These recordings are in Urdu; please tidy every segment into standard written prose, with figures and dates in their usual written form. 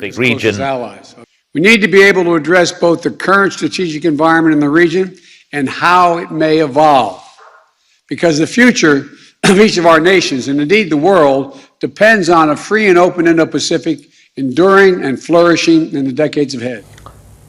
Indo-Pacific region. We need to be able to address both the current strategic environment in the region and how it may evolve. Because the future of each of our nations, and indeed the world, depends on a free and open Indo-Pacific enduring and flourishing in the decades ahead.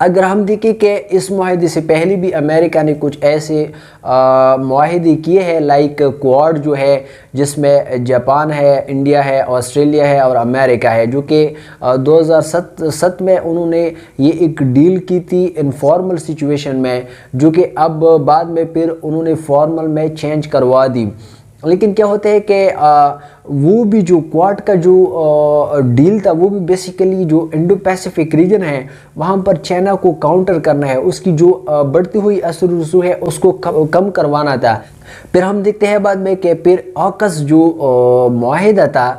اگر ہم دیکھیں کہ اس معاہدے سے پہلے بھی امریکہ نے کچھ ایسے معاہدے کیے ہیں لائک کوآڈ جو ہے جس میں جاپان ہے، انڈیا ہے، آسٹریلیا ہے اور امریکہ ہے، جو کہ 2007 میں انہوں نے یہ ایک ڈیل کی تھی انفارمل سچویشن میں، جو کہ اب بعد میں پھر انہوں نے فارمل میں چینج کروا دی۔ لیکن کیا ہوتا ہے کہ وہ بھی جو کوآڈ کا جو ڈیل تھا وہ بھی بیسیکلی جو انڈو پیسیفک ریجن ہے وہاں پر چائنا کو کاؤنٹر کرنا ہے، اس کی جو بڑھتی ہوئی اثر و رسوخ ہے اس کو کم کروانا تھا۔ پھر ہم دیکھتے ہیں بعد میں کہ پھر آکس جو معاہدہ تھا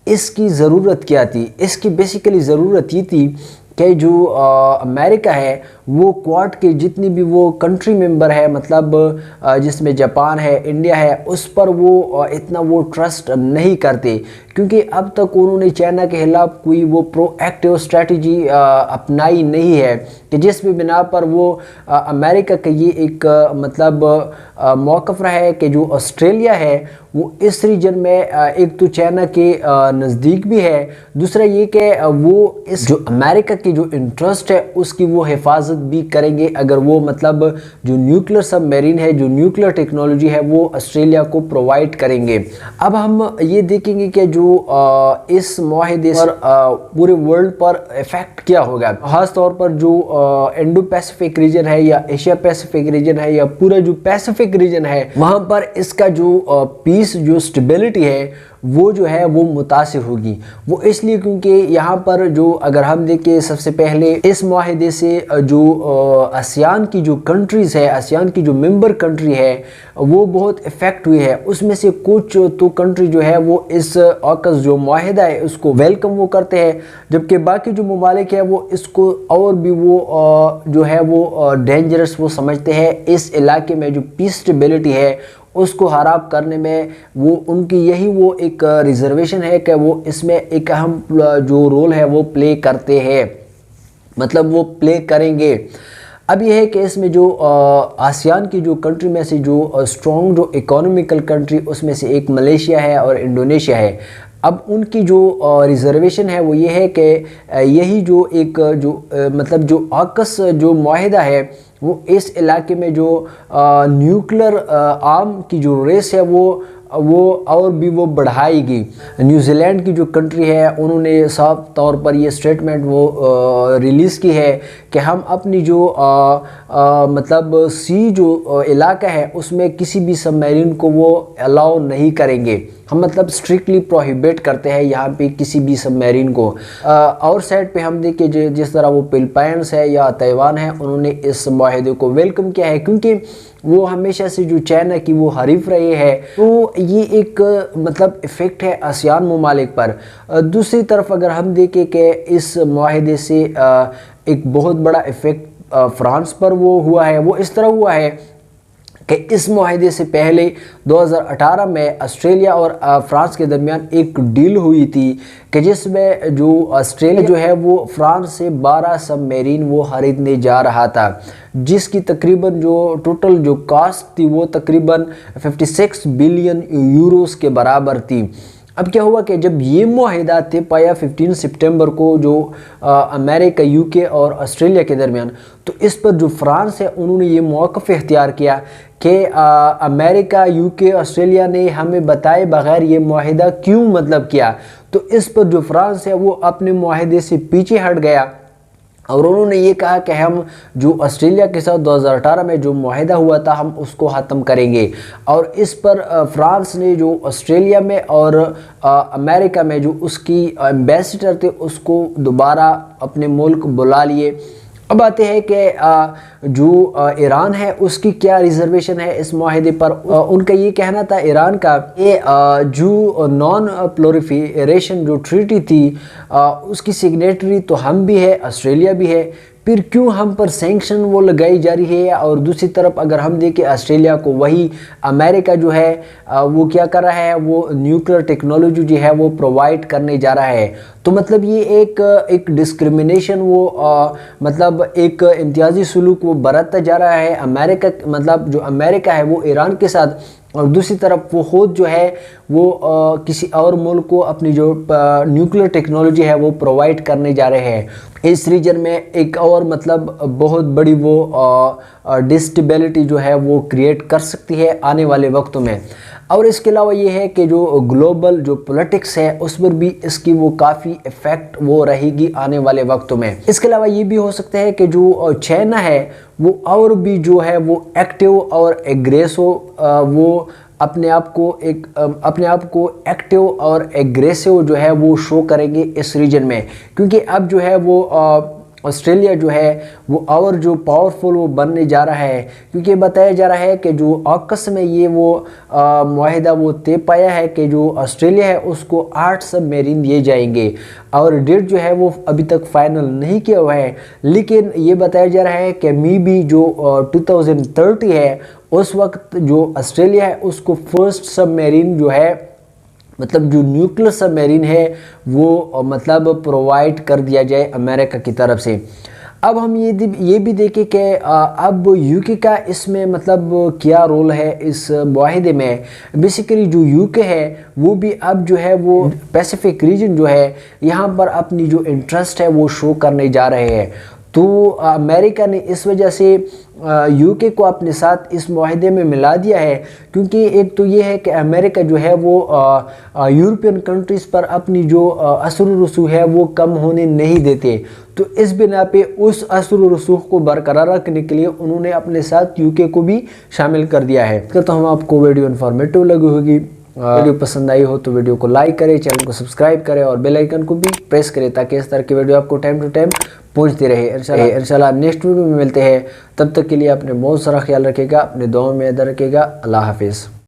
اس کی ضرورت کیا تھی؟ اس کی بیسیکلی ضرورت یہ تھی کہ جو امریکہ ہے وہ کوآڈ کے جتنی بھی وہ کنٹری ممبر ہے، مطلب جس میں جاپان ہے، انڈیا ہے، اس پر وہ اتنا وہ ٹرسٹ نہیں کرتے، کیونکہ اب تک انہوں نے چائنا کے خلاف کوئی وہ پرو ایکٹیو اسٹریٹجی اپنائی نہیں ہے، کہ جس بھی بنا پر وہ امریکہ کا یہ ایک مطلب موقف رہا ہے کہ جو آسٹریلیا ہے وہ اس ریجن میں ایک تو چائنا کے نزدیک بھی ہے، دوسرا یہ کہ وہ اس جو امریکہ کی جو انٹرسٹ ہے اس کی وہ حفاظت بھی کریں گے اگر وہ مطلب جو نیوکلیر سب میرین ہے، جو نیوکلیر ٹیکنالوجی ہے وہ آسٹریلیا کو پرووائڈ کریں گے۔ اب ہم یہ دیکھیں گے کہ جو اس معاہدے پر پورے ورلڈ پر ایفیکٹ کیا ہوگا، خاص طور پر جو انڈو پیسیفک ریجن ہے یا ایشیا پیسیفک ریجن ہے یا پورا جو پیسیفک ریجن ہے وہاں پر اس کا جو پیس جو سٹیبلٹی ہے وہ جو ہے وہ متاثر ہوگی۔ وہ اس لیے کیونکہ یہاں پر جو اگر ہم دیکھیں سب سے پہلے اس معاہدے سے جو آسیان کی جو کنٹریز ہے، آسیان کی جو ممبر کنٹری ہے وہ بہت افیکٹ ہوئی ہے، اس میں سے کچھ تو کنٹری جو ہے وہ اس آکس جو معاہدہ ہے اس کو ویلکم وہ کرتے ہیں، جبکہ باقی جو ممالک ہے وہ اس کو اور بھی وہ جو ہے وہ ڈینجرس وہ سمجھتے ہیں۔ اس علاقے میں جو پیس سٹیبلٹی ہے اس کو خراب کرنے میں وہ ان کی یہی وہ ایک ریزرویشن ہے کہ وہ اس میں ایک اہم جو رول ہے وہ پلے کرتے ہیں، مطلب وہ پلے کریں گے۔ اب یہ ہے کہ اس میں جو آسیان کی جو کنٹری میں سے جو اسٹرانگ جو اکانومیکل کنٹری اس میں سے ایک ملیشیا ہے اور انڈونیشیا ہے۔ اب ان کی جو ریزرویشن ہے وہ یہ ہے کہ یہی جو ایک جو مطلب جو آکس جو معاہدہ ہے وہ اس علاقے میں جو نیوکلیر آرم کی جو ریس ہے وہ اور بھی وہ بڑھائے گی۔ نیوزی لینڈ کی جو کنٹری ہے انہوں نے صاف طور پر یہ سٹیٹمنٹ وہ ریلیز کی ہے کہ ہم اپنی جو مطلب سی جو علاقہ ہے اس میں کسی بھی سب میرین کو وہ الاؤ نہیں کریں گے، ہم مطلب اسٹرکٹلی پروہیبٹ کرتے ہیں یہاں پہ کسی بھی سب میرین کو۔ اور سائڈ پہ ہم دیکھیں جس طرح وہ فلپائنس ہے یا تائیوان ہے انہوں نے اس معاہدے کو ویلکم کیا ہے، کیونکہ وہ ہمیشہ سے جو چائنا کی وہ حریف رہے ہے، تو یہ ایک مطلب افیکٹ ہے آسیان ممالک پر۔ دوسری طرف اگر ہم دیکھیں کہ اس معاہدے سے ایک بہت بڑا افیکٹ فرانس پر وہ ہوا ہے، وہ اس طرح ہوا ہے کہ اس معاہدے سے پہلے 2018 میں آسٹریلیا اور فرانس کے درمیان ایک ڈیل ہوئی تھی کہ جس میں جو آسٹریلیا جو ہے وہ فرانس سے 12 سب میرین وہ خریدنے جا رہا تھا، جس کی تقریباً جو ٹوٹل جو کاسٹ تھی وہ تقریباً 56 بلین یوروز کے برابر تھی۔ اب کیا ہوا کہ جب یہ معاہدہ طے پایا 15 سپٹمبر کو جو امریکہ، یو کے اور آسٹریلیا کے درمیان، تو اس پر جو فرانس ہے انہوں نے یہ موقف اختیار کیا کہ امریکہ، یو کے، آسٹریلیا نے ہمیں بتائے بغیر یہ معاہدہ کیوں مطلب کیا، تو اس پر جو فرانس ہے وہ اپنے معاہدے سے پیچھے ہٹ گیا اور انہوں نے یہ کہا کہ ہم جو آسٹریلیا کے ساتھ 2018 میں جو معاہدہ ہوا تھا ہم اس کو ختم کریں گے۔ اور اس پر فرانس نے جو آسٹریلیا میں اور امریکہ میں جو اس کی ایمبیسڈر تھے اس کو دوبارہ اپنے ملک بلا لیے۔ اب آتے ہیں کہ جو ایران ہے اس کی کیا ریزرویشن ہے اس معاہدے پر۔ ان کا یہ کہنا تھا ایران کا کہ جو نان پرولیفریشن جو ٹریٹی تھی اس کی سگنیٹری تو ہم بھی ہے، آسٹریلیا بھی ہے، پھر کیوں ہم پر سینکشن وہ لگائی جا رہی ہے؟ اور دوسری طرف اگر ہم دیکھیں آسٹریلیا کو وہی امریکہ جو ہے وہ کیا کر رہا ہے، وہ نیوکلیر ٹیکنالوجی جو ہے وہ پرووائڈ کرنے جا رہا ہے، تو مطلب یہ ایک ڈسکریمنیشن وہ مطلب ایک امتیازی سلوک وہ برتتا جا رہا ہے امریکہ، مطلب جو امریکہ ہے وہ ایران کے ساتھ، اور دوسری طرف وہ خود جو ہے وہ کسی اور ملک کو اپنی جو نیوکلیر ٹیکنالوجی ہے وہ پرووائڈ کرنے جا رہے ہیں۔ اس ریجن میں ایک اور مطلب بہت بڑی وہ ڈسٹیبلٹی جو ہے وہ کریٹ کر سکتی ہے آنے والے وقتوں میں۔ اور اس کے علاوہ یہ ہے کہ جو گلوبل جو پولیٹکس ہے اس پر بھی اس کی وہ کافی ایفیکٹ وہ رہے گی آنے والے وقتوں میں۔ اس کے علاوہ یہ بھی ہو سکتا ہے کہ جو چائنا ہے وہ اور بھی جو ہے وہ ایکٹیو اور ایگریسو، وہ اپنے آپ کو ایکٹیو اور ایگریسو جو ہے وہ شو کریں گے اس ریجن میں، کیونکہ اب جو ہے وہ آسٹریلیا جو ہے وہ اور جو پاورفل وہ بننے جا رہا ہے، کیونکہ بتایا جا رہا ہے کہ جو آکس میں یہ وہ معاہدہ وہ طے پایا ہے کہ جو آسٹریلیا ہے اس کو 8 سب میرین دیے جائیں گے، اور ڈیٹ جو ہے وہ ابھی تک فائنل نہیں کیا ہوا ہے، لیکن یہ بتایا جا رہا ہے کہ می بی جو 2030 ہے اس وقت جو آسٹریلیا ہے اس کو فرسٹ سب میرین جو ہے، مطلب جو نیوکلیر سب میرین ہے وہ مطلب پرووائڈ کر دیا جائے امریکہ کی طرف سے۔ اب ہم یہ بھی دیکھیں کہ اب یو کے کا اس میں مطلب کیا رول ہے اس معاہدے میں۔ بیسیکلی جو یو کے ہے وہ بھی اب جو ہے وہ پیسیفک ریجن جو ہے یہاں پر اپنی جو انٹرسٹ ہے وہ شو کرنے جا رہے ہیں، تو امریکہ نے اس وجہ سے یو کے کو اپنے ساتھ اس معاہدے میں ملا دیا ہے، کیونکہ ایک تو یہ ہے کہ امریکہ جو ہے وہ یورپین کنٹریز پر اپنی جو اثر و رسوخ ہے وہ کم ہونے نہیں دیتے، تو اس بنا پہ اس اثر و رسوخ کو برقرار رکھنے کے لیے انہوں نے اپنے ساتھ یو کے کو بھی شامل کر دیا ہے۔ تو ہم آپ کو ویڈیو انفارمیٹیو لگی ہوگی، ویڈیو پسند آئی ہو تو ویڈیو کو لائک کریں، چینل کو سبسکرائب کریں اور بیل آئیکن کو بھی پریس کریں تاکہ اس طرح کی ویڈیو آپ کو ٹائم ٹو ٹائم پہنچتی رہے۔ انشاءاللہ نیکسٹ ویڈیو میں ملتے ہیں، تب تک کے لیے اپنے بہت سارا خیال رکھے گا، اپنے دعاؤں میں یاد رکھے گا۔ اللہ حافظ۔